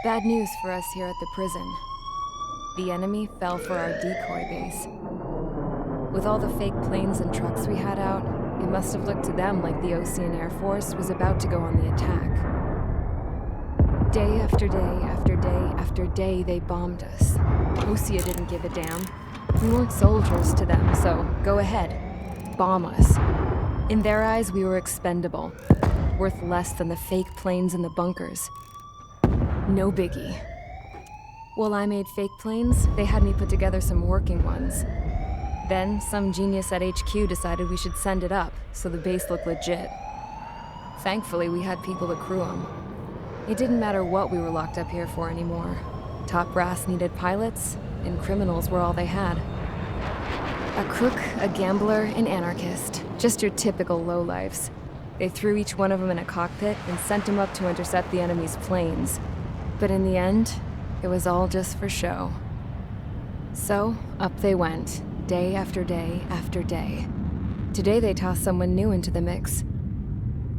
Bad news for us here at the prison. The enemy fell for our decoy base. With all the fake planes and trucks we had out, it must have looked to them like the Ocean Air Force was about to go on the attack. Day after day after day after day, they bombed us. Osea didn't give a damn. We weren't soldiers to them, so go ahead. Bomb us. In their eyes, we were expendable. Worth less than the fake planes in the bunkers. No biggie. While I made fake planes, they had me put together some working ones. Then, some genius at HQ decided we should send it up, so the base looked legit. Thankfully, we had people to crew them. It didn't matter what we were locked up here for anymore. Top brass needed pilots, and criminals were all they had. A crook, a gambler, an anarchist. Just your typical lowlifes. They threw each one of them in a cockpit and sent them up to intercept the enemy's planes. But in the end, it was all just for show. So, up they went, day after day after day. Today they tossed someone new into the mix.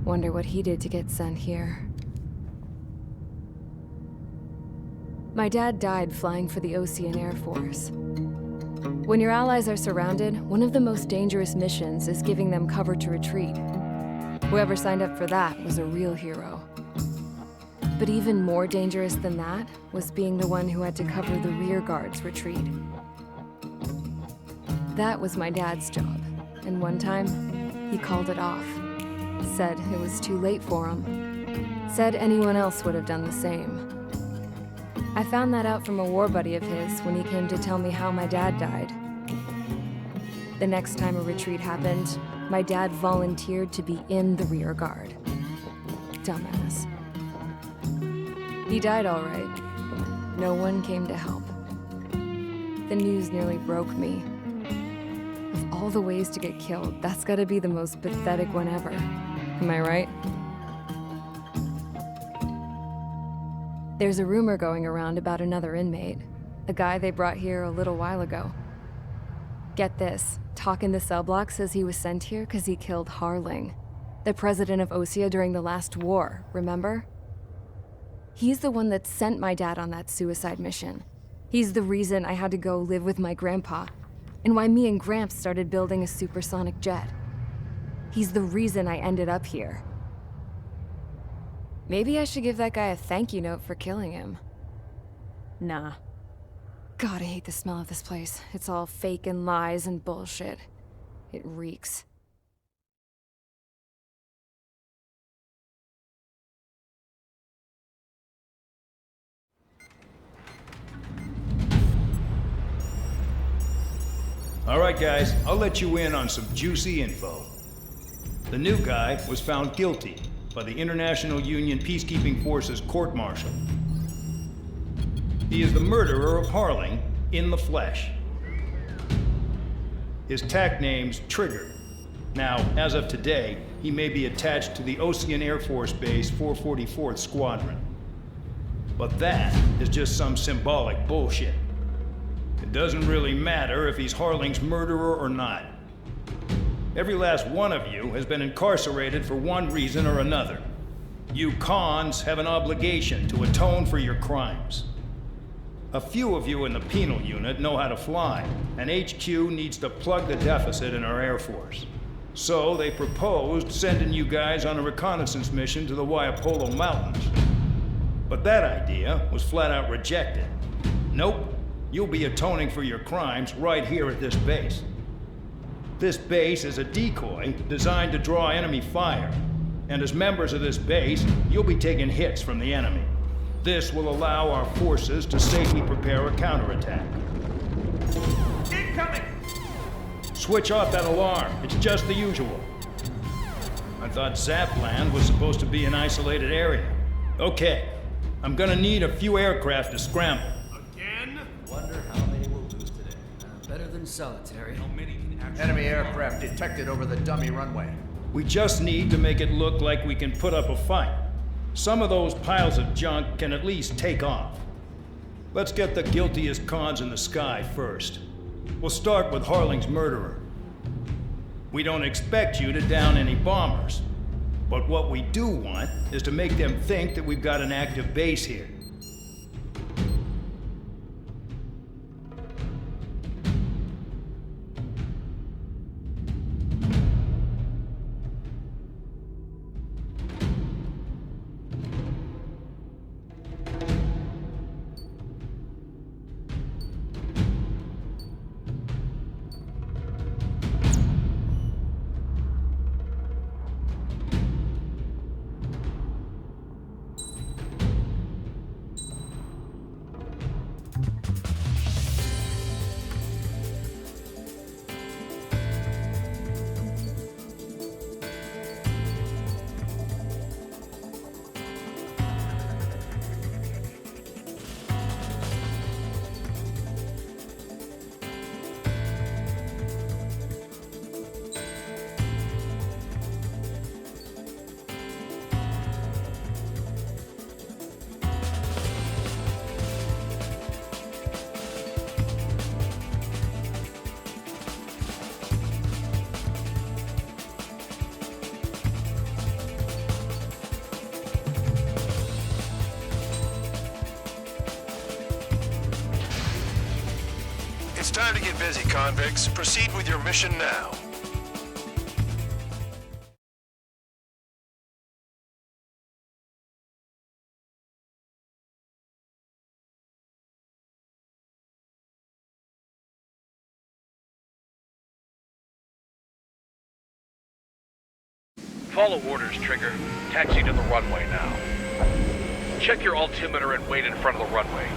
Wonder what he did to get sent here. My dad died flying for the Ocean Air Force. When your allies are surrounded, one of the most dangerous missions is giving them cover to retreat. Whoever signed up for that was a real hero. But even more dangerous than that was being the one who had to cover the rear guard's retreat. That was my dad's job, and one time, he called it off. Said it was too late for him. Said anyone else would have done the same. I found that out from a war buddy of his when he came to tell me how my dad died. The next time a retreat happened, my dad volunteered to be in the rear guard. Dumbass. He died all right. No one came to help. The news nearly broke me. Of all the ways to get killed, that's gotta be the most pathetic one ever. Am I right? There's a rumor going around about another inmate. A guy they brought here a little while ago. Get this, talk in the cell block says he was sent here because he killed Harling, the president of Osea during the last war, remember? He's the one that sent my dad on that suicide mission. He's the reason I had to go live with my grandpa, and why me and Gramps started building a supersonic jet. He's the reason I ended up here. Maybe I should give that guy a thank you note for killing him. Nah. God, I hate the smell of this place. It's all fake and lies and bullshit. It reeks. All right, guys, I'll let you in on some juicy info. The new guy was found guilty by the International Union Peacekeeping Forces court-martial. He is the murderer of Harling in the flesh. His tag name's Trigger. Now, as of today, he may be attached to the Ocean Air Force Base 444th Squadron. But that is just some symbolic bullshit. It doesn't really matter if he's Harling's murderer or not. Every last one of you has been incarcerated for one reason or another. You cons have an obligation to atone for your crimes. A few of you in the penal unit know how to fly, and HQ needs to plug the deficit in our Air Force. So they proposed sending you guys on a reconnaissance mission to the Waiapolo Mountains. But that idea was flat out rejected. Nope. You'll be atoning for your crimes right here at this base. This base is a decoy designed to draw enemy fire. And as members of this base, you'll be taking hits from the enemy. This will allow our forces to safely prepare a counterattack. Incoming! Switch off that alarm. It's just the usual. I thought Zapland was supposed to be an isolated area. Okay. I'm gonna need a few aircraft to scramble. Wonder how many we'll lose today. Better than solitary. How many can actually... Enemy aircraft detected over the dummy runway. We just need to make it look like we can put up a fight. Some of those piles of junk can at least take off. Let's get the guiltiest cons in the sky first. We'll start with Harling's murderer. We don't expect you to down any bombers. But what we do want is to make them think that we've got an active base here. It's time to get busy, convicts. Proceed with your mission now. Follow orders, Trigger. Taxi to the runway now. Check your altimeter and wait in front of the runway.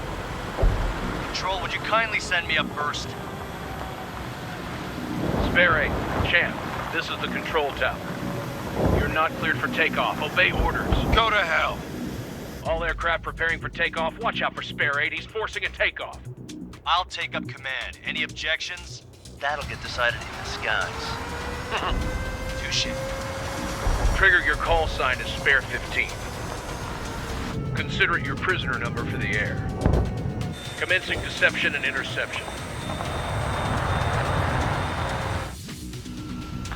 Control, would you kindly send me up first? Spare 8, Champ, this is the control tower. You're not cleared for takeoff. Obey orders. Go to hell. All aircraft preparing for takeoff. Watch out for Spare 8. He's forcing a takeoff. I'll take up command. Any objections? That'll get decided in the skies. Touche. Trigger, your call sign is Spare 15. Consider it your prisoner number for the air. Commencing deception and interception.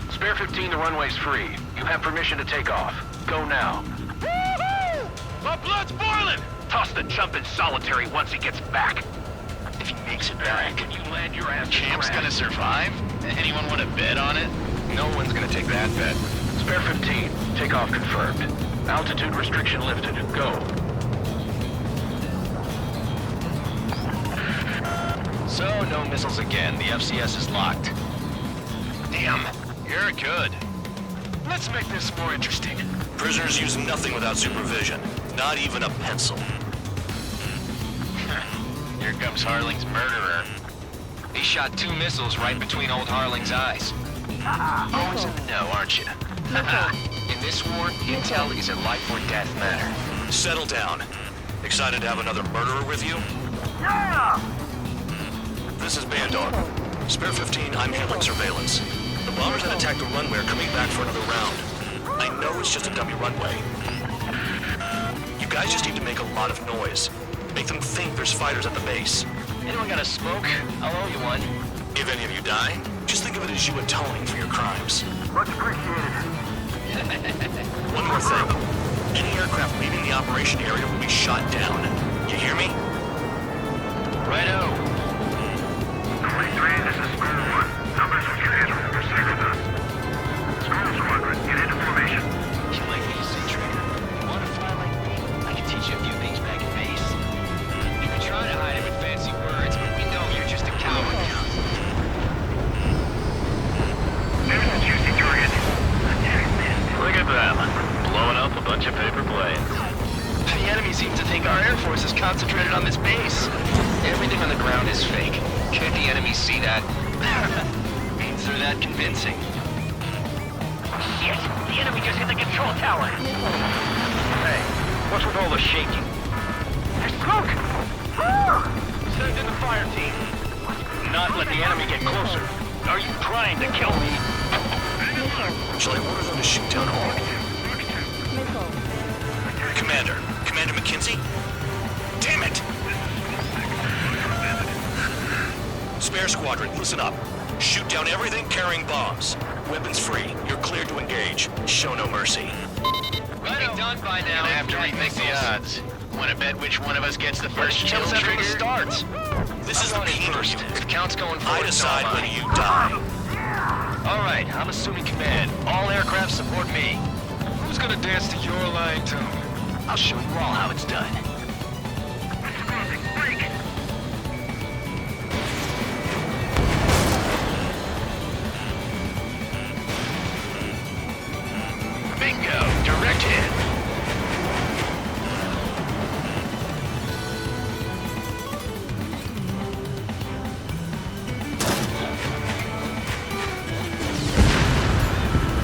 Spare 15, the runway's free. You have permission to take off. Go now. Woohoo! My blood's boiling! Toss the chump in solitary once he gets back. If he makes it back, can you land your ass? Champ's gonna survive? Anyone want to bet on it? No one's gonna take that bet. Spare 15, takeoff confirmed. Altitude restriction lifted. Go. So, no missiles again. The FCS is locked. Damn, you're good. Let's make this more interesting. Prisoners use nothing without supervision. Not even a pencil. Here comes Harling's murderer. He shot 2 missiles right between old Harling's eyes. Always in the know, aren't you? In this war, intel is a life or death matter. Settle down. Excited to have another murderer with you? Yeah! This is Bandar. Spare 15, I'm handling surveillance. The bombers that attacked the runway are coming back for another round. I know it's just a dummy runway. You guys just need to make a lot of noise. Make them think there's fighters at the base. Anyone got a smoke? I'll owe you one. If any of you die, just think of it as you atoning for your crimes. Much appreciated. One more thing. Any aircraft leaving the operation area will be shot down. You hear me? Righto. 23, this is School 1. Numbers with your hands will proceed with us. School Squadron, get into formation. You like me to see, Trigger? You want to fly like me? I can teach you a few things back at base. You can try to hide it with fancy words, but we know you're just a coward. There's a juicy target. Look at them, blowing up a bunch of paper planes. The enemy seems to think our Air Force is concentrated on this base. Everything on the ground is fake. Can't the enemy see that? Means they're that convincing. Shit! The enemy just hit the control tower! Hey, what's with all the shaking? There's smoke! Send in the fire team. Not let the enemy get closer. Are you trying to kill me? Shall I order them to shoot down all? Commander McKenzie? Damn it! Spare Squadron, listen up. Shoot down everything carrying bombs. Weapons free. You're cleared to engage. Show no mercy. Right done by now. Gonna have to remake the odds. Want to bet which one of us gets the first kill Kills after trigger? the starts. This is the penal First, unit. if count's going I forward, decide so am when I. you die. All right, I'm assuming command. All aircraft support me. Who's gonna dance to your line tune? I'll show you all how it's done. Bingo! Direct hit!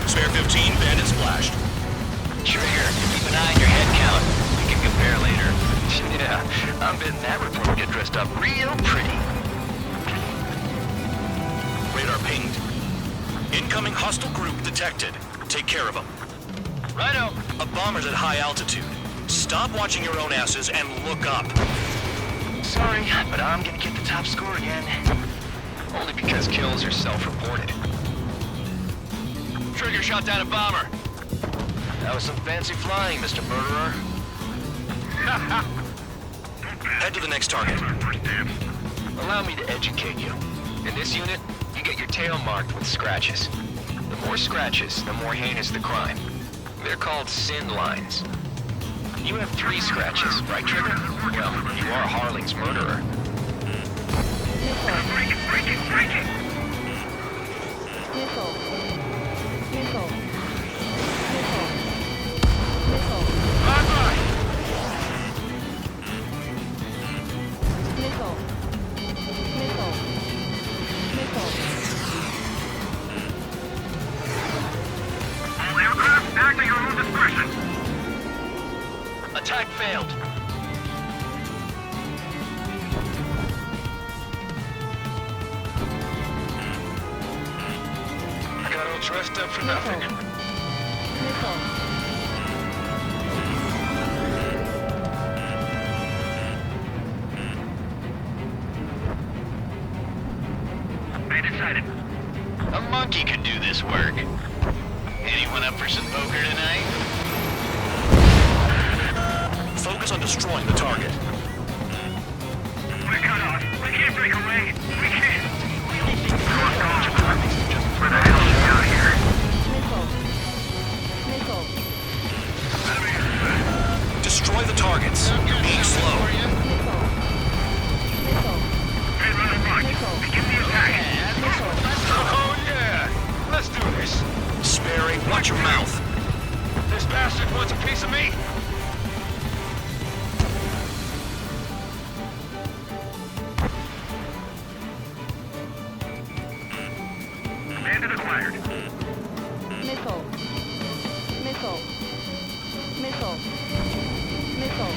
Spare 15, bandit splashed. Trigger, keep an eye on your head count. We can compare later. Yeah, I'm betting that report will get dressed up real pretty. Radar pinged. Incoming hostile group detected. Take care of them. Righto. A bomber's at high altitude. Stop watching your own asses and look up. Sorry, but I'm gonna get the top score again. Only because kills are self-reported. Trigger shot down a bomber. That was some fancy flying, Mr. Murderer. Head to the next target. Allow me to educate you. In this unit, you get your tail marked with scratches. The more scratches, the more heinous the crime. They're called sin lines. You have 3 scratches, right, Trigger? Well, you are Harling's murderer. Break it, break it, break it! Missile. Missile. Missile. Missile. Bye-bye! Missile. Missile. Missile. All aircraft act at your own discretion. Attack failed. I got all dressed up for nothing. Missile. I decided. A monkey could do this work. Anyone up for some poker tonight? Focus on destroying the target. We're cut off. We can't break away. We can't. Cross call. Where the hell is he out here? Missile. Missile. Destroy the targets. You're being slow. Missile. Missile. Hey, run and rock. Begin the attack. Missile. Oh, yeah! Let's do this! Sperry, watch your mouth. This bastard wants a piece of me! Command acquired. Missile. Missile. Missile. Missile.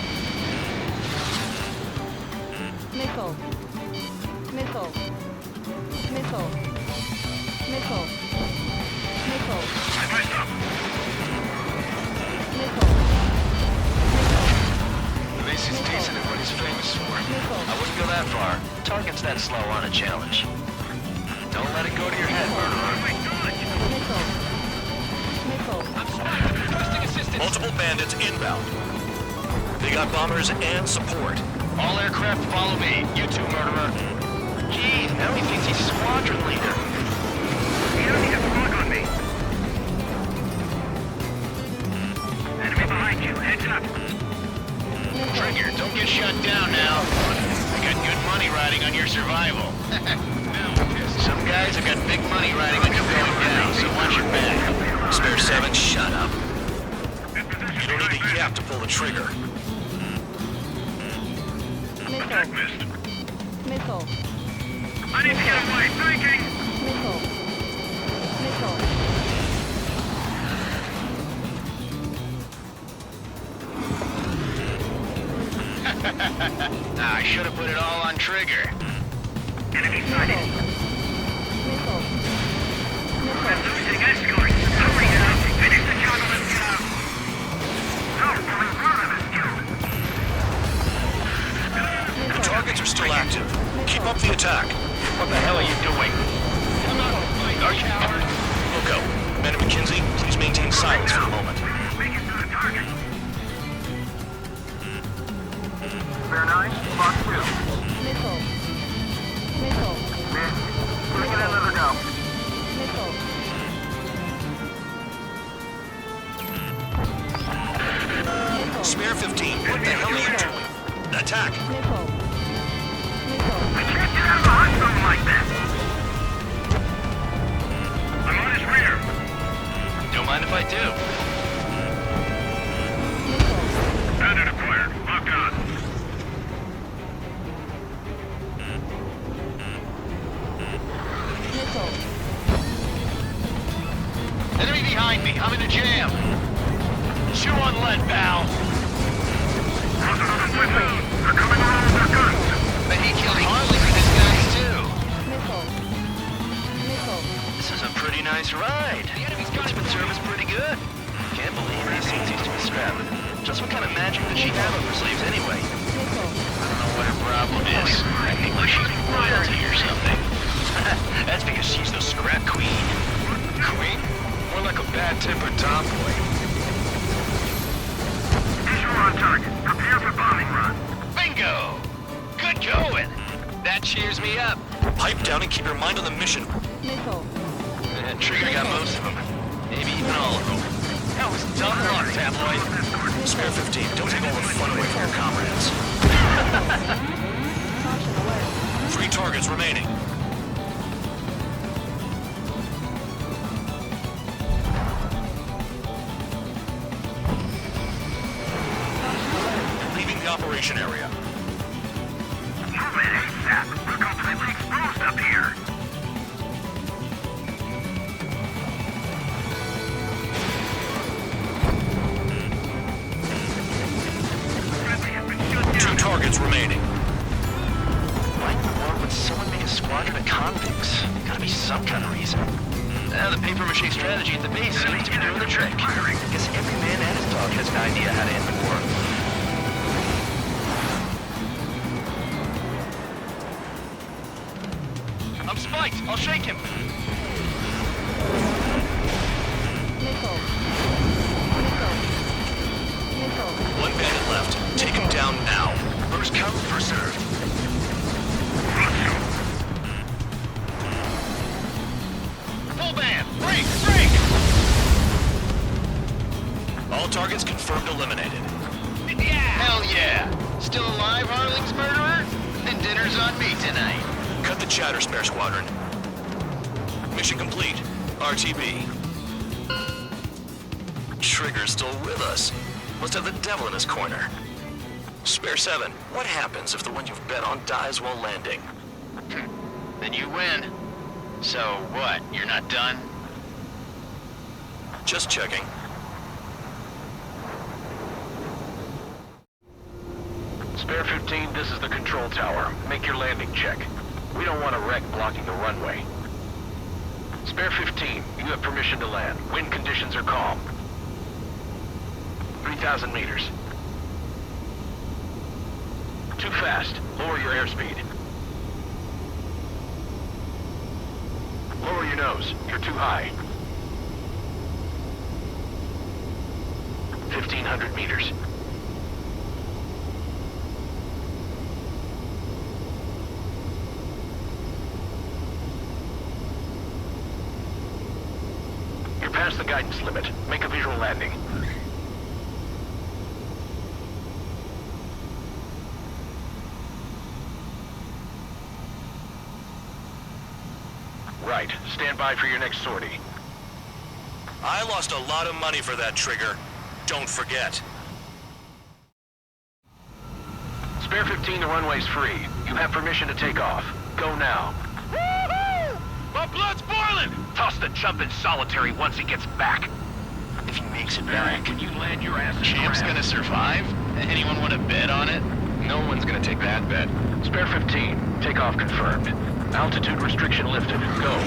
Missile. Missile. Missile. Missile. Missile. I messed up. Missile. At least he's decent at what he's famous for. Missile. I wouldn't go that far. Target's that slow on a challenge. Don't let it go to your head, murderer. Missile. Missile. I'm spotted! Requesting assistance! Multiple bandits inbound. They got bombers and support. All aircraft follow me. You too, murderer. Jeez, now he thinks he's squadron leader. The enemy has sprung on me. Enemy behind you. Heads up. Trigger, don't get shut down now. I got good money riding on your survival. Some guys have got big money riding on you going down, so watch your back. Spare 7, shut up. You don't need a yap to pull the trigger. Attack missed. Missile. I need to get away. Thinking. Missile. Missile. I should have put it all on Trigger. Enemy sighted. Missile. We're Missile. losing escort. Hurry now. Finish the job and let's get out. No, we're proud of this kill. The targets are still active. Keep up the attack. What the hell are you doing? Come on, are you coward? Look out. Men and McKinsey, please maintain silence for a moment. Make it to the target. Spare 9, Fox 2. Missile. Missile. Miss. Bring in another go. Missile. Missile. Spare 15, what the hell are you doing? Attack. Missile. Missile. I can't get out behind something like that. I'm on his rear. Don't mind if I do. Missile. Bandit acquired. Locked on. Missile. Enemy behind me. I'm in a jam. Chew on lead, pal. Lost another weapon. They're coming around with their guns. But he killed Harley for his guys, too. Missile. Missile. This is a pretty nice ride. The enemy's gunship service pretty good. Can't believe these things used to be scrapped. Just what kind of magic does she have up her sleeves anyway? Missile. I don't know what her problem is. I think like she's royalty or something. That's because she's the scrap queen. Queen? More like a bad-tempered tomboy. Visual on target. Prepare for bombing run. Bingo! Good going. That cheers me up. Pipe down and keep your mind on the mission. Missile. Trigger got most of them. Maybe even all of them. That was dumb luck, tabloid. Spare 15, don't take all the fun away from your comrades. Caution alert. 3 targets remaining. Leaving the operation area. Move it ASAP. We're completely exposed up here. Friendly has been shut 2 down. targets remaining. Why in the world would someone make a squadron of convicts? Gotta be some kind of reason. The paper-mache strategy at the base seems to be doing the trick. Guess every man and his dog has an idea how to end the war. I'm spiked! I'll shake him! Missile. Missile. Missile. 1 bandit left. Take him down now. First come, first served. Full band! Break! Break! All targets confirmed eliminated. Yeah! Hell yeah! Still alive, Harling's murderer? Then dinner's on me tonight. Cut the chatter, Spare Squadron. Mission complete. RTB. Trigger's still with us. Must have the devil in his corner. Spare 7, what happens if the one you've bet on dies while landing? Then you win. So what, you're not done? Just checking. Spare 15, this is the control tower. Make your landing check. We don't want a wreck blocking the runway. Spare 15, you have permission to land. Wind conditions are calm. 3,000 meters. Too fast. Lower your airspeed. Lower your nose. You're too high. 1,500 meters. You're past the guidance limit. Make a visual landing. Right. Stand by for your next sortie. I lost a lot of money for that, Trigger. Don't forget. Spare 15, the runway's free. You have permission to take off. Go now. Woohoo! My blood's boiling! Toss the chump in solitary once he gets back. If he makes it Maverick, back, can you land your ass in Champ's grass? gonna survive? Anyone want to bet on it? No one's gonna take that bet. Spare 15, takeoff confirmed. Altitude restriction lifted. Go.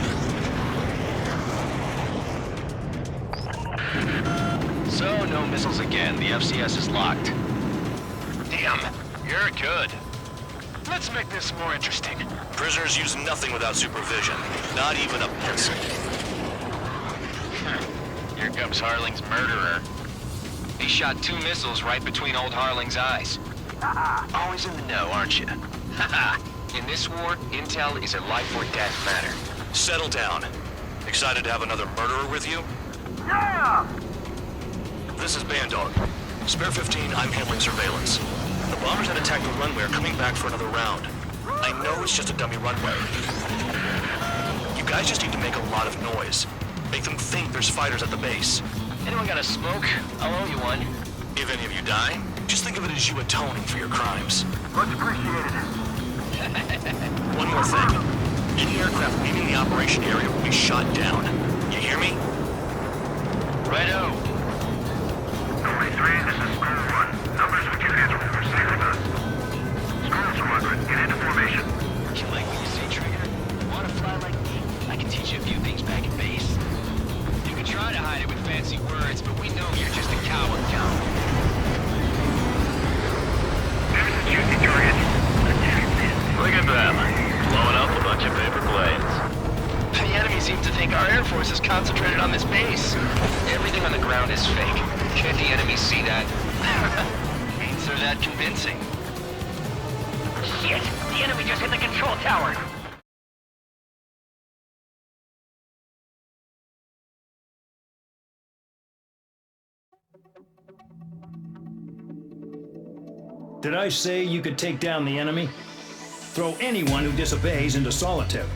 So, no missiles again. The FCS is locked. Damn, you're good. Let's make this more interesting. Prisoners use nothing without supervision. Not even a pencil. Here comes Harling's murderer. He shot 2 missiles right between old Harling's eyes. Always in the know, aren't you? Haha. In this war, intel is a life or death matter. Settle down. Excited to have another murderer with you? Yeah! This is Bandog. Spare 15, I'm handling surveillance. The bombers that attacked the runway are coming back for another round. I know it's just a dummy runway. You guys just need to make a lot of noise. Make them think there's fighters at the base. Anyone got a smoke? I'll owe you one. If any of you die, just think of it as you atoning for your crimes. Much appreciated. One more thing. Any aircraft leaving the operation area will be shot down. You hear me? Righto. 23, this is School 1. Numbers we can handle. Proceed with us. School Squadron, get into formation. You like what you see, Trigger? Want to fly like me? I can teach you a few things back at base. You can try to hide it with fancy words, but we know you're just a coward, Count. There's a juicy target. Look at them. Blowing up a bunch of paper planes. The enemy seems to think our Air Force is concentrated on this base. Everything on the ground is fake. Can't the enemy see that? Ain't so that convincing. Shit! The enemy just hit the control tower! Did I say you could take down the enemy? Throw anyone who disobeys into solitary.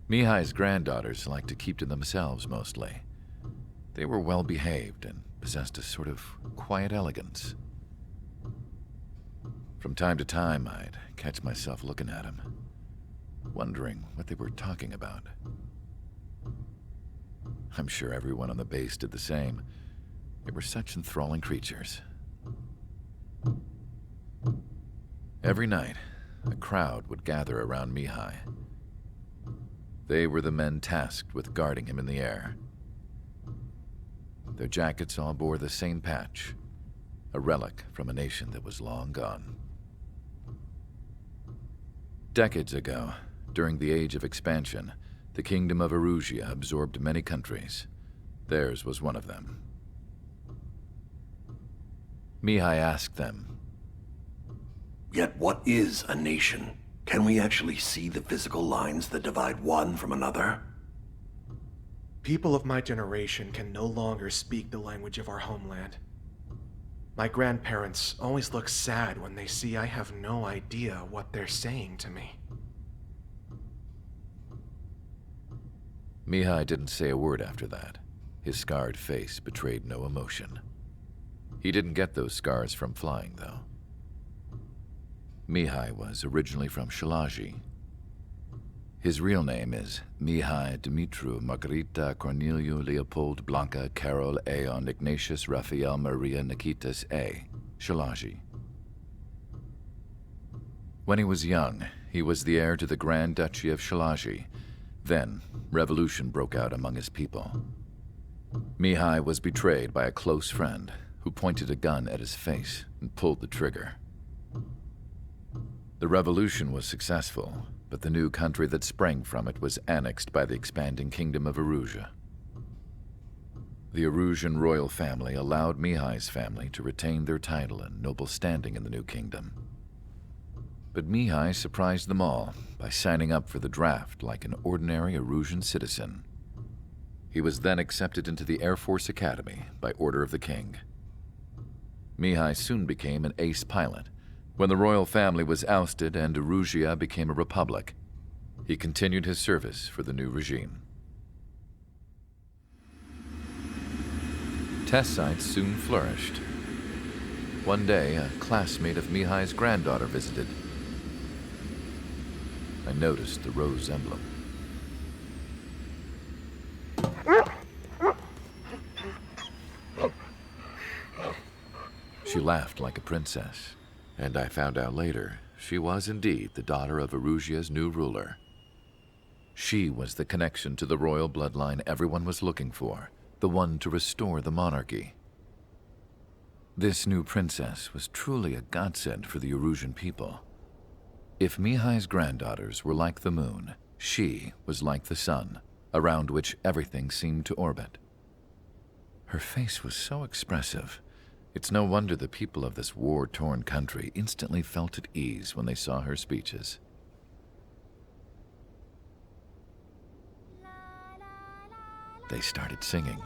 Mihai's granddaughters liked to keep to themselves mostly. They were well behaved and possessed a sort of quiet elegance. From time to time, I'd catch myself looking at them, wondering what they were talking about. I'm sure everyone on the base did the same. They were such enthralling creatures. Every night, a crowd would gather around Mihai. They were the men tasked with guarding him in the air. Their jackets all bore the same patch, a relic from a nation that was long gone. Decades ago, during the Age of Expansion, the Kingdom of Erusia absorbed many countries. Theirs was one of them. Mihai asked them, "Yet what is a nation? Can we actually see the physical lines that divide one from another?" People of my generation can no longer speak the language of our homeland. My grandparents always look sad when they see I have no idea what they're saying to me. Mihai didn't say a word after that. His scarred face betrayed no emotion. He didn't get those scars from flying, though. Mihai was originally from Shalaji. His real name is Mihai Dumitru Margarita Corneliu Leopold Blanca Carol Aeon Ignatius Raphael Maria Nikitas A. Shalaji. When he was young, he was the heir to the Grand Duchy of Shalaji. Then, revolution broke out among his people. Mihai was betrayed by a close friend who pointed a gun at his face and pulled the trigger. The revolution was successful, but the new country that sprang from it was annexed by the expanding Kingdom of Erusia. The Erusian royal family allowed Mihai's family to retain their title and noble standing in the new kingdom. But Mihai surprised them all by signing up for the draft like an ordinary Erusian citizen. He was then accepted into the Air Force Academy by order of the king. Mihai soon became an ace pilot. When the royal family was ousted and Erusia became a republic, he continued his service for the new regime. Test sites soon flourished. One day, a classmate of Mihai's granddaughter visited. I noticed the rose emblem. She laughed like a princess. And I found out later, she was indeed the daughter of Erusia's new ruler. She was the connection to the royal bloodline everyone was looking for, the one to restore the monarchy. This new princess was truly a godsend for the Erusian people. If Mihai's granddaughters were like the moon, she was like the sun, around which everything seemed to orbit. Her face was so expressive. It's no wonder the people of this war-torn country instantly felt at ease when they saw her speeches. They started singing.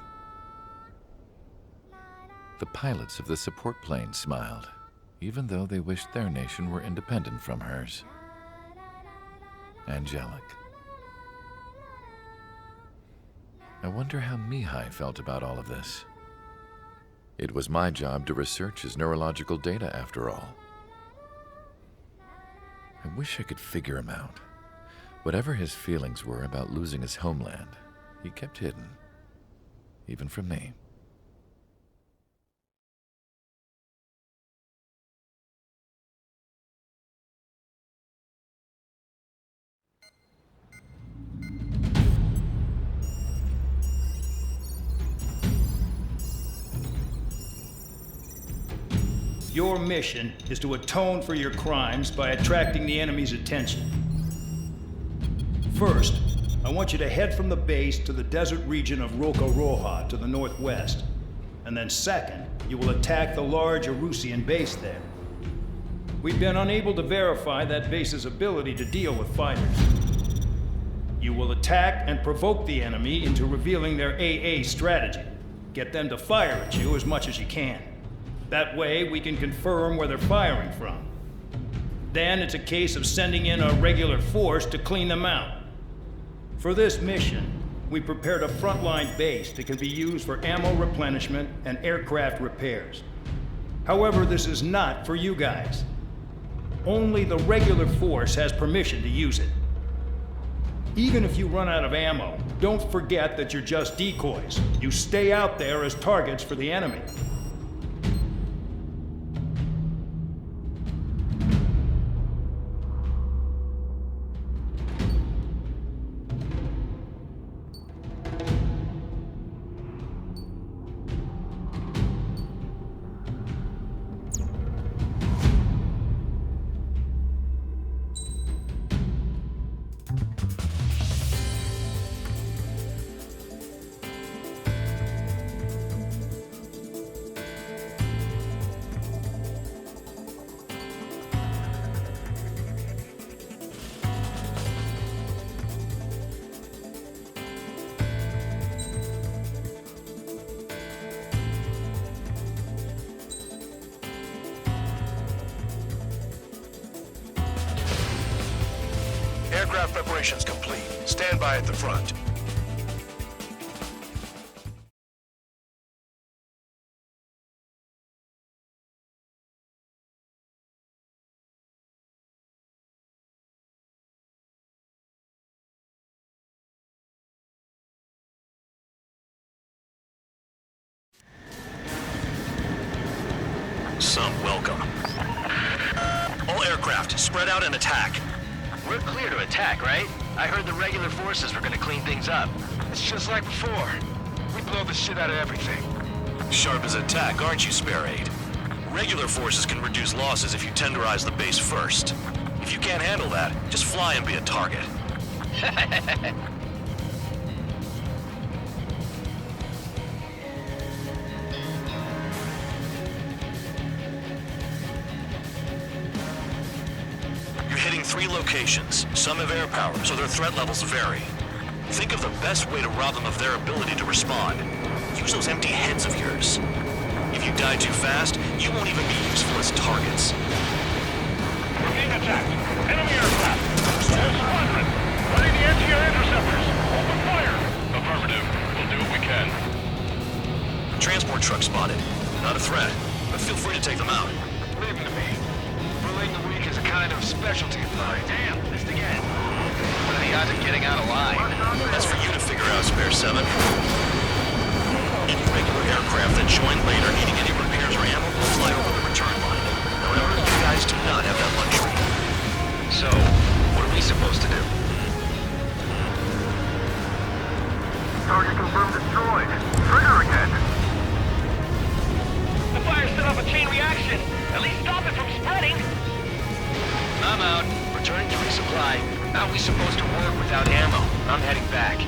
The pilots of the support planes smiled, even though they wished their nation were independent from hers. Angelic. I wonder how Mihai felt about all of this. It was my job to research his neurological data, after all. I wish I could figure him out. Whatever his feelings were about losing his homeland, he kept hidden, even from me. Your mission is to atone for your crimes by attracting the enemy's attention. First, I want you to head from the base to the desert region of Roca-Roja to the northwest. And then second, you will attack the large Erusian base there. We've been unable to verify that base's ability to deal with fighters. You will attack and provoke the enemy into revealing their AA strategy. Get them to fire at you as much as you can. That way, we can confirm where they're firing from. Then it's a case of sending in a regular force to clean them out. For this mission, we prepared a frontline base that can be used for ammo replenishment and aircraft repairs. However, this is not for you guys. Only the regular force has permission to use it. Even if you run out of ammo, don't forget that you're just decoys. You stay out there as targets for the enemy. Aircraft preparations complete. Stand by at the front. Some welcome. All aircraft, spread out and attack. We're clear to attack, right? I heard the regular forces were gonna clean things up. It's just like before. We blow the shit out of everything. Sharp as attack, aren't you, Spare Aid? Regular forces can reduce losses if you tenderize the base first. If you can't handle that, just fly and be a target. You're hitting 3 locations. Some have air power, so their threat levels vary. Think of the best way to rob them of their ability to respond. Use those empty heads of yours. If you die too fast, you won't even be useful as targets. We're being attacked. Enemy aircraft. Whole squadron. Ready the anti-air interceptors. Open fire. Affirmative. We'll do what we can. Transport truck spotted. Not a threat, but feel free to take them out. Leave them to me. Relaying the weak is a kind of specialty of mine. Damn, missed again. What are the odds of getting out alive? That's for you to figure out, Spare 7. Any regular aircraft that join later needing any repairs or ammo will fly over the return line. However, you guys do not have that luxury. So, what are we supposed to do? Target confirmed destroyed. Trigger again. The fire set off a chain reaction. At least stop it from spreading. I'm out. Returning to resupply. How are we supposed to work without ammo? I'm heading back.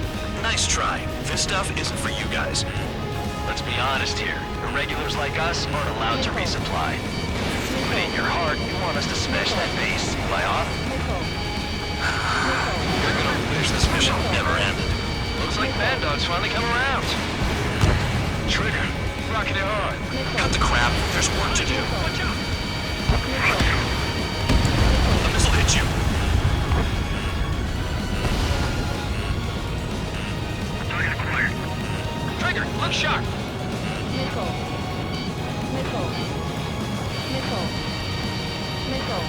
Nice try. This stuff isn't for you guys. Let's be honest here. Irregulars like us aren't allowed to resupply. But in your heart, you want us to smash that base. Fly off? You're gonna wish this mission never ended. Looks like Bad Dog's finally come around. Trigger. Rocking it hard. Cut the crap. There's work to do. Watch out. The missile hit you. Target acquired. Trigger, look sharp. Missile. Missile. Missile. Missile. Missile.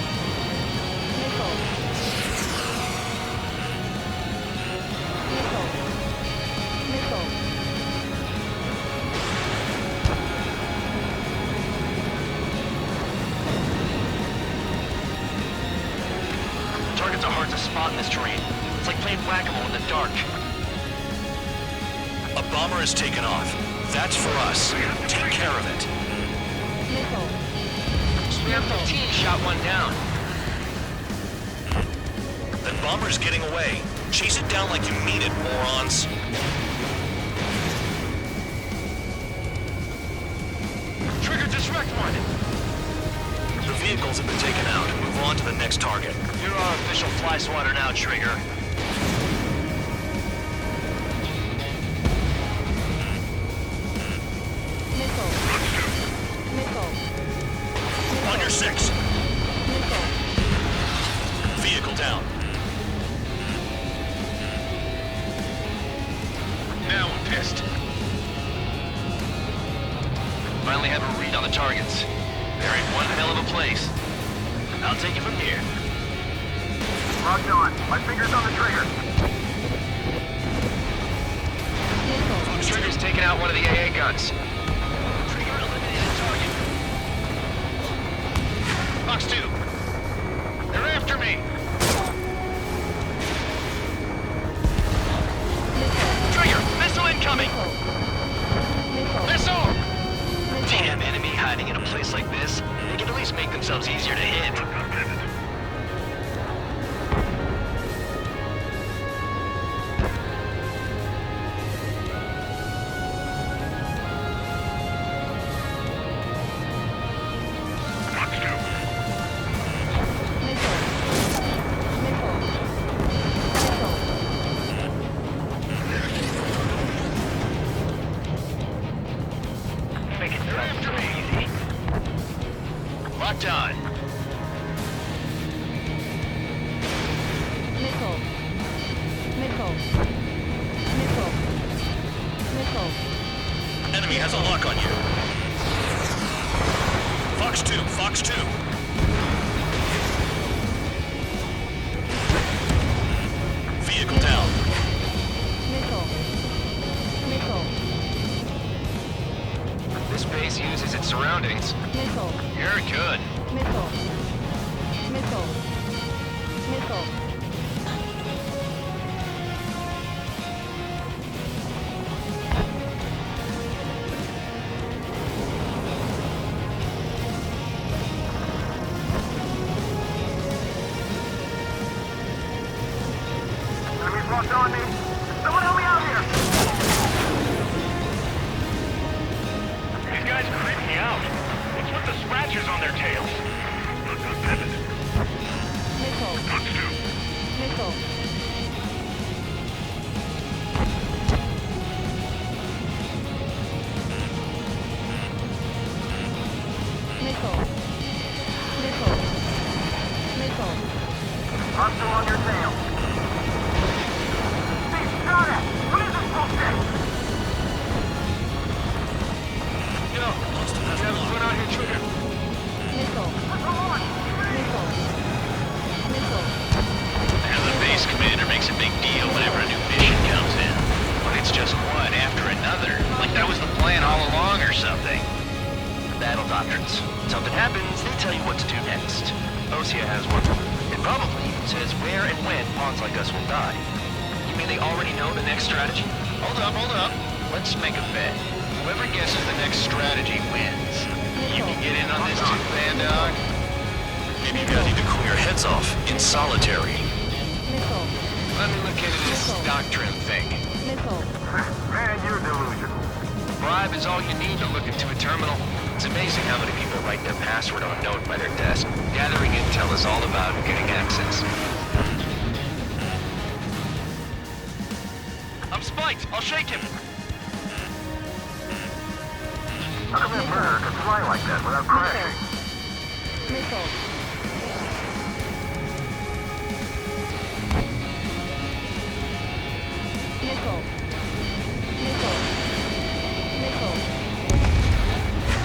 Missile. Missile. Targets are hard to spot in this terrain. It's like playing whack-a-mole in the dark. A bomber has taken off. That's for us. Take care of it. Missile. Spare 15 shot one down. That bomber's getting away. Chase it down like you mean it, morons. Trigger disrect one. The vehicles have been taken out. Move on to the next target. You're our official fly swatter now, Trigger. Missile. Missile. On your 6. Missile. Vehicle down. Now I'm pissed. Finally have a read on the targets. They're in one hell of a place. I'll take it from here. Locked on. My finger's on the trigger. Trigger's taking out one of the AA guns. Trigger eliminated target. Fox 2. They're after me. Trigger, missile incoming. Missile. Damn enemy hiding in a place like this. They can at least make themselves easier to hit. Locked on. Missile. Missile. Missile. Missile. Enemy has a lock on you. Fox 2, Fox 2. Vehicle down. Missile. Missile. This base uses its surroundings. Missile. You're good. Missile. Missile. Missile. Enemies locked on me. Someone help me out here. These guys creep me out. What's with the scratches on their tails? Missile. Missile. Missile. Missile. Missile. Hostile on your tail. Steve, shot at. What is this bullshit? Yo, you have a foot out here, Trigger. Missile. Missile. Missile. And the base commander makes a big deal whenever a new mission comes in. But it's just one after another. Like that was the plan all along or something. Battle doctrines. Something happens, they tell you what to do next. Osea has one. It probably even says where and when pawns like us will die. You mean they already know the next strategy? Hold up. Let's make a bet. Whoever guesses the next strategy wins. You can get in on this too, Bandog? Maybe you guys need to cool your heads off in solitary. Missile. Let me look into this doctrine thing. Missile. Man, you're delusional. Bribe is all you need to look into a terminal. It's amazing how many people write their password on a note by their desk. Gathering intel is all about getting access. I'm spiked! I'll shake him! How come that bird can fly like that without crashing? Missile. Missile. Missile. Missile.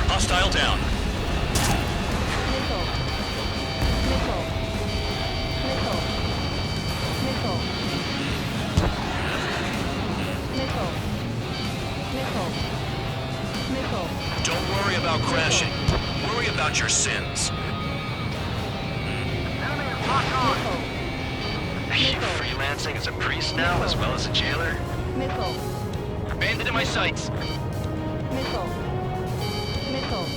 Hostile down. Missile. Missile. Missile. Missile. Missile. Missile. Missile. Don't worry about crashing. Worry about your sins. Enemy is locked on. Are you freelancing as a priest now as well as a jailer? Missile. Bandit in my sights. Missile. Missile.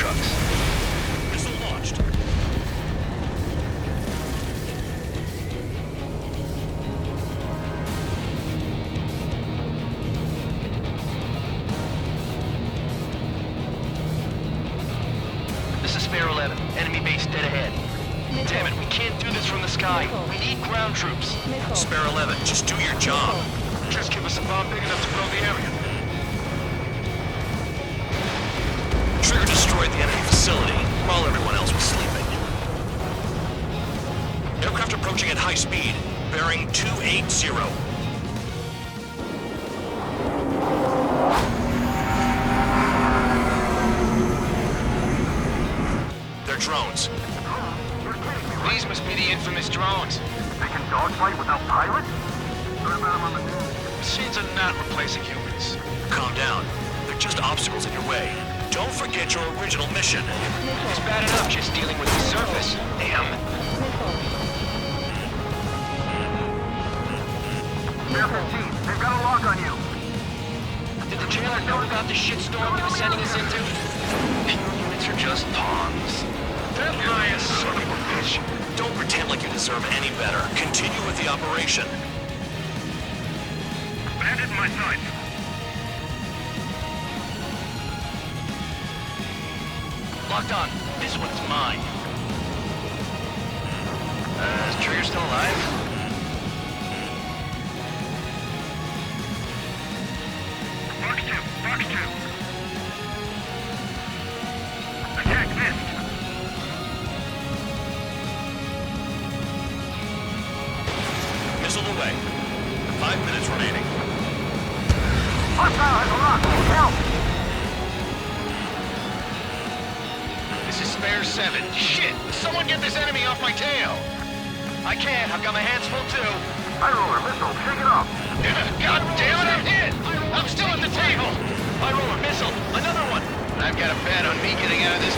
trucks. Missile launched. This is Spare 11. Enemy base dead ahead. Damn it, we can't do this from the sky. We need ground troops. Spare 11, just do your job. Just give us a bomb big enough to blow the area. Trigger destroyed the enemy facility while everyone else was sleeping. Aircraft approaching at high speed, bearing 280. They're drones. These must be the infamous drones. They can dogfight without pilots? Heard about them on the news. Machines are not replacing humans. Calm down. They're just obstacles in your way. Don't forget your original mission. It's bad enough just dealing with the surface. Damn. Spare 15, they've got a lock on you. Did the jailer know about the shitstorm he was sending us into? Units are just pawns. That lion son of a bitch. Don't pretend like you deserve any better. Continue with the operation. Bandit in my sight. Locked on. This one's mine. Is Trigger still alive? Fox 2, Fox 2. Attack missed. Missile away. 5 minutes remaining. Hostile has a lock. Help! This is Spare 7. Shit! Someone get this enemy off my tail! I can't. I've got my hands full too. High roller missile, shake it off. God damn it, I'm hit! I'm still at the table! High roller missile. Another one! I've got a bet on me getting out of this.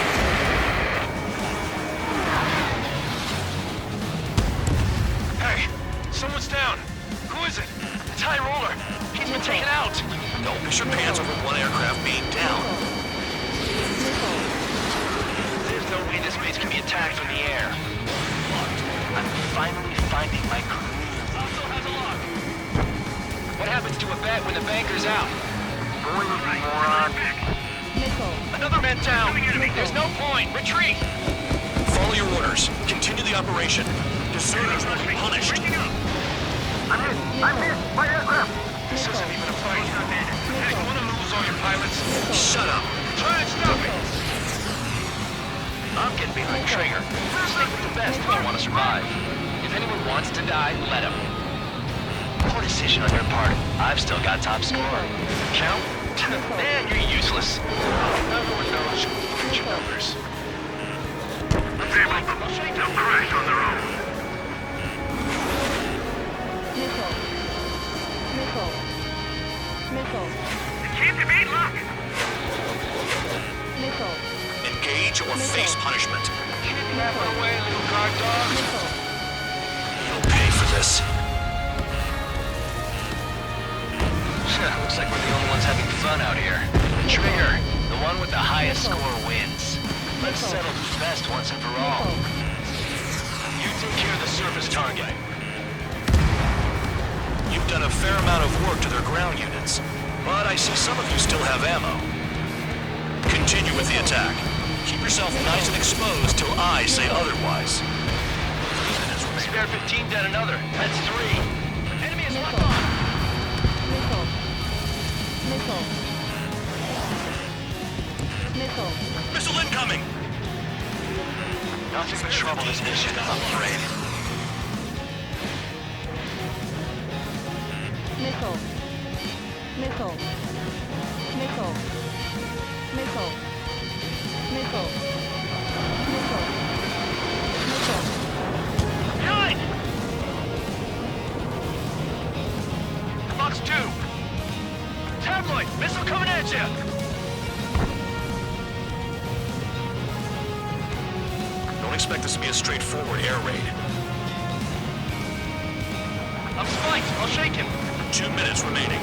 Hey, someone's down. Who is it? It's High roller. He's been taken out. Don't miss your pants over one aircraft being down. There's no way this base can be attacked from the air. I'm finally finding my groove. Also has a lock. What happens to a bet when the banker's out? Going, moron. Another man down. There's no point. Retreat. Follow your orders. Continue the operation. Deserters will be punished. I'm hit! My aircraft! This isn't even a fight. Hey, you wanna lose all your pilots? Shut up. Try and stop me! I'm getting behind Trigger. Stick with the best if you want to survive. If anyone wants to die, let him. Poor decision on your part. I've still got top score. Count? Man, you're useless. Everyone knows your numbers. They'll crash on their own. Keep the gate locked! Engage or face punishment. Kidnap her away, little guard dog. You'll pay for this. Looks like we're the only ones having fun out here. Trigger, the one with the highest score wins. Let's settle who's best once and for all. You take care of the surface target. You've done a fair amount of work to their ground units, but I see some of you still have ammo. Continue with the attack. Keep yourself nice and exposed till I say otherwise. Spare 15 dead another. That's 3. Enemy is locked on. Missile incoming! Nothing but trouble this mission, I'm afraid. Behind! Fox 2! Tabloid! Missile coming at you! Don't expect this to be a straightforward air raid. I'm spiked! I'll shake him! 2 minutes remaining.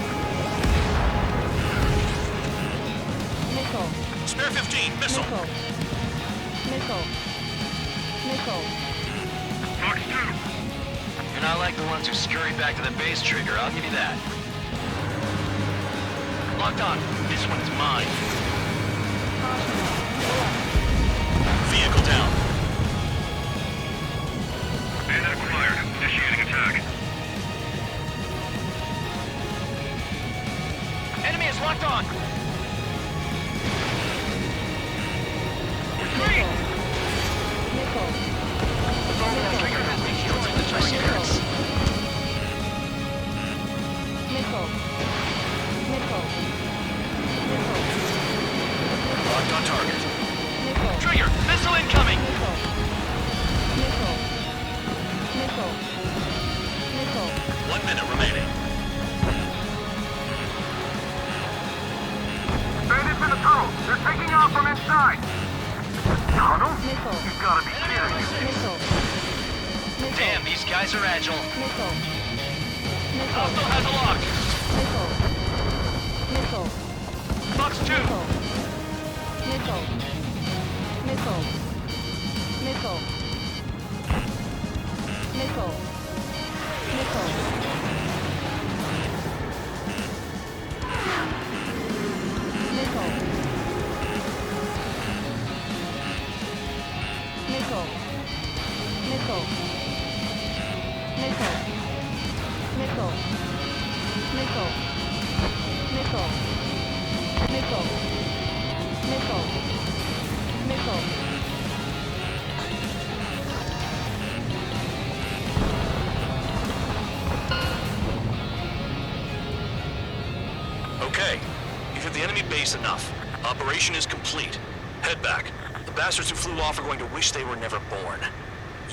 Spare 15, missile. Missile. Missile. Fox 2. You're not like the ones who scurry back to the base, Trigger. I'll give you that. Locked on. This one's mine. Vehicle down. Bandit acquired. Initiating attack. Enemy is locked on. Missile. Missile. Trigger has me shielded with my spirits. Missile. Missile. Missile. Locked on target. Missile. Trigger, missile incoming. Missile. Missile. Missile. Missile. 1 minute remaining. Bandits in the tunnel. They're taking off from inside. Tunnel? Missile. You gotta be kidding me. Missile. Missile. Damn, these guys are agile. Missile. Missile. Hostile has a lock. Missile. Missile. Fox 2. Missile. Missile. Missile. Missile. Missile. Missile. Missile. Missile. Missile. Missile. Missile. Missile. Missile. Missile. Missile. Missile. Okay. You've hit the enemy base enough. Operation is complete. Head back. The bastards who flew off are going to wish they were never born.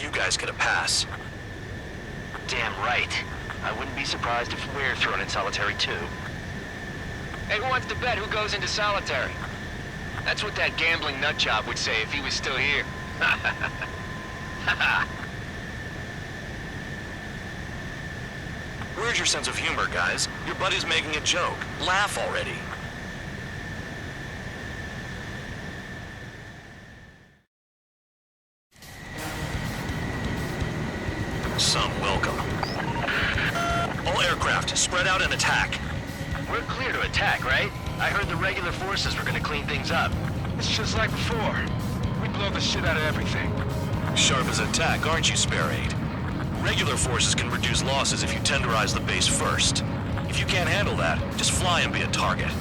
You guys get a pass. Damn right. I wouldn't be surprised if we're thrown in solitary too. Hey, who wants to bet who goes into solitary? That's what that gambling nutjob would say if he was still here. Where's your sense of humor, guys? Your buddy's making a joke. Laugh already. Some welcome. All aircraft, spread out and attack. We're clear to attack, right? I heard the regular forces were gonna clean things up. It's just like before. We blow the shit out of everything. Sharp as attack, aren't you, Spare 8? Regular forces can reduce losses if you tenderize the base first. If you can't handle that, just fly and be a target.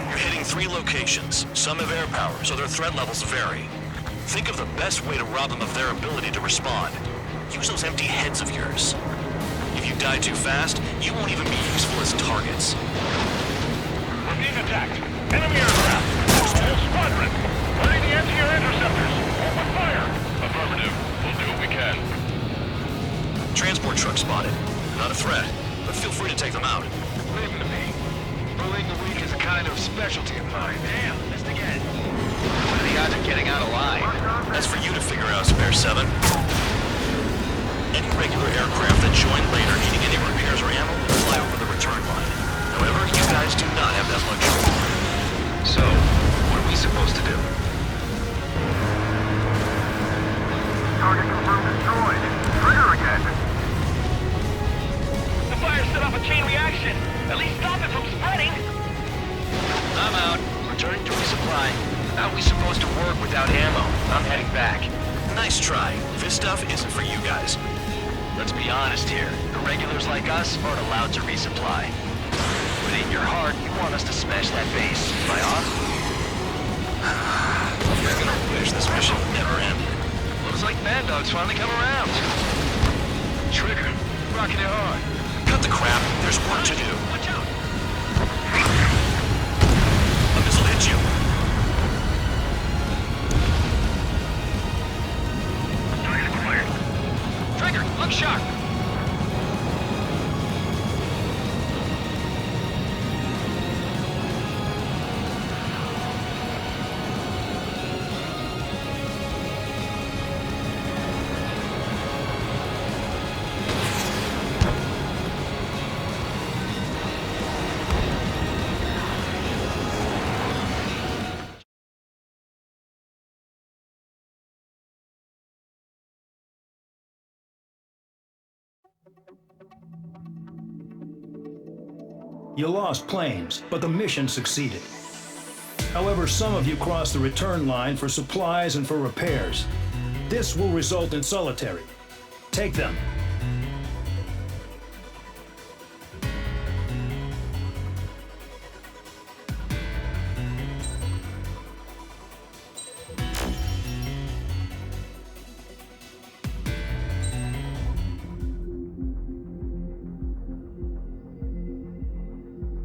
You're hitting 3 locations. Some have air power, so their threat levels vary. Think of the best way to rob them of their ability to respond. Use those empty heads of yours. If you die too fast, you won't even be useful as targets. We're being attacked. Enemy aircraft. Whole squadron. Ready the anti-air interceptors. Open fire. Affirmative. We'll do what we can. Transport truck spotted. Not a threat, but feel free to take them out. Leave them to me. Bullying the weak is a kind of specialty of mine. Damn, missed again. What are the odds of getting out alive? That's for you to figure out, Spare 7. Any regular aircraft that join later needing any repairs or ammo will fly over the return line. However, you guys do not have that luxury. So, what are we supposed to do? Target confirmed destroyed. Trigger again. The fire set off a chain reaction. At least stop it from spreading. I'm out. Returning to resupply. How are we supposed to work without ammo? I'm heading back. Nice try. This stuff isn't for you guys. Let's be honest here. Irregulars like us aren't allowed to resupply. But in your heart, you want us to smash that base. Am I off? You're gonna wish this mission never ended. Looks like Mad Dog's finally come around. Trigger. Rocking it hard. Cut the crap. There's work to do. Watch out! A missile hit you. Target acquired. Trigger, look sharp! You lost planes, but the mission succeeded. However, some of you crossed the return line for supplies and for repairs. This will result in solitary. Take them